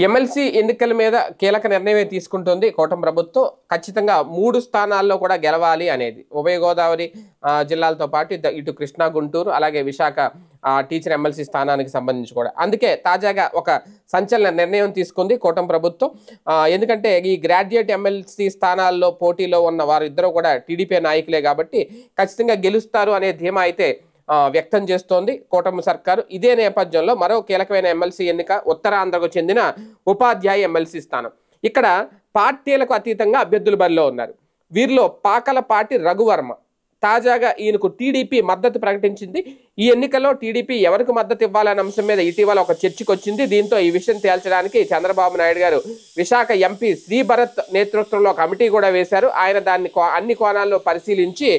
MLC ఎన్నికల మీద కీలక నిర్ణయమే తీసుకుంటుంది కూటమి ప్రభుత్వం. ఖచ్చితంగా 3 స్థానాల్లో కూడా గెలవాలి అనేది. ఉభయ గోదావరి జిల్లాలతో పాటు ఇటు కృష్ణా, గుంటూరు అలాగే విశాఖ టీచర్ ఎమ్మెల్సీ స్థానానికి సంబంధించి కూడా. అందుకే తాజాగా ఒక సంచలన నిర్ణయం తీసుకుంది కూటమి ప్రభుత్వం. ఎందుకంటే ఈ గ్రాడ్యుయేట్ ఎమ్మెల్సీ స్థానాల్లో పోటీలో ఉన్న వారిద్దరూ కూడా టీడీపీ నాయకులే కాబట్టి ఖచ్చితంగా గెలుస్తారు అనే ధీమా అయితే వ్యక్తం చేస్తోంది కూటమి సర్కారు. ఇదే నేపథ్యంలో మరో కీలకమైన ఎమ్మెల్సీ ఎన్నిక ఉత్తరాంధ్రకు చెందిన ఉపాధ్యాయ ఎమ్మెల్సీ స్థానం. ఇక్కడ పార్టీలకు అతీతంగా అభ్యర్థులు బరిలో ఉన్నారు. వీరిలో పాకలపాటి రఘువర్మ. తాజాగా ఈయనకు టీడీపీ మద్దతు ప్రకటించింది. ఈ ఎన్నికల్లో టీడీపీ ఎవరికి మద్దతు ఇవ్వాలనే అంశం మీద ఇటీవల ఒక చర్చకు వచ్చింది. దీంతో ఈ విషయం తేల్చడానికి చంద్రబాబు నాయుడు గారు విశాఖ ఎంపీ శ్రీభరత్ నేతృత్వంలో కమిటీ కూడా వేశారు. ఆయన దాన్ని అన్ని కోణాల్లో పరిశీలించి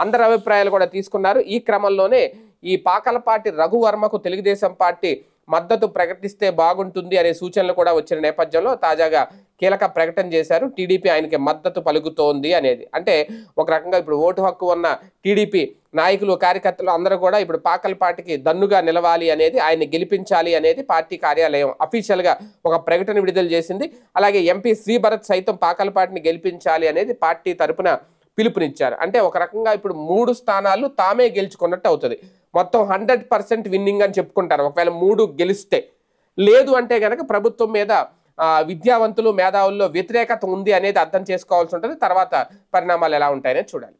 అందరి అభిప్రాయాలు కూడా తీసుకున్నారు. ఈ క్రమంలోనే ఈ పాకలపాటి రఘువర్మకు తెలుగుదేశం పార్టీ మద్దతు ప్రకటిస్తే బాగుంటుంది అనే సూచనలు కూడా వచ్చిన నేపథ్యంలో తాజాగా కీలక ప్రకటన చేశారు. టీడీపీ ఆయనకి మద్దతు పలుకుతోంది అనేది. అంటే ఒక రకంగా ఇప్పుడు ఓటు హక్కు ఉన్న టీడీపీ నాయకులు, కార్యకర్తలు అందరూ కూడా ఇప్పుడు పాకలపాటికి దన్నుగా నిలవాలి అనేది, ఆయన్ని గెలిపించాలి అనేది పార్టీ కార్యాలయం అఫీషియల్గా ఒక ప్రకటన విడుదల చేసింది. అలాగే ఎంపీ శ్రీభరత్ సైతం పాకలపాటిని గెలిపించాలి అనేది పార్టీ తరపున పిలుపునిచ్చారు. అంటే ఒక రకంగా ఇప్పుడు 3 స్థానాలు తామే గెలుచుకున్నట్టు అవుతుంది. మొత్తం 100% విన్నింగ్ అని చెప్పుకుంటారు ఒకవేళ 3 గెలిస్తే. లేదు అంటే కనుక ప్రభుత్వం మీద విద్యావంతులు, మేధావుల్లో వ్యతిరేకత ఉంది అనేది అర్థం చేసుకోవాల్సి ఉంటుంది. తర్వాత పరిణామాలు ఎలా ఉంటాయనే చూడాలి.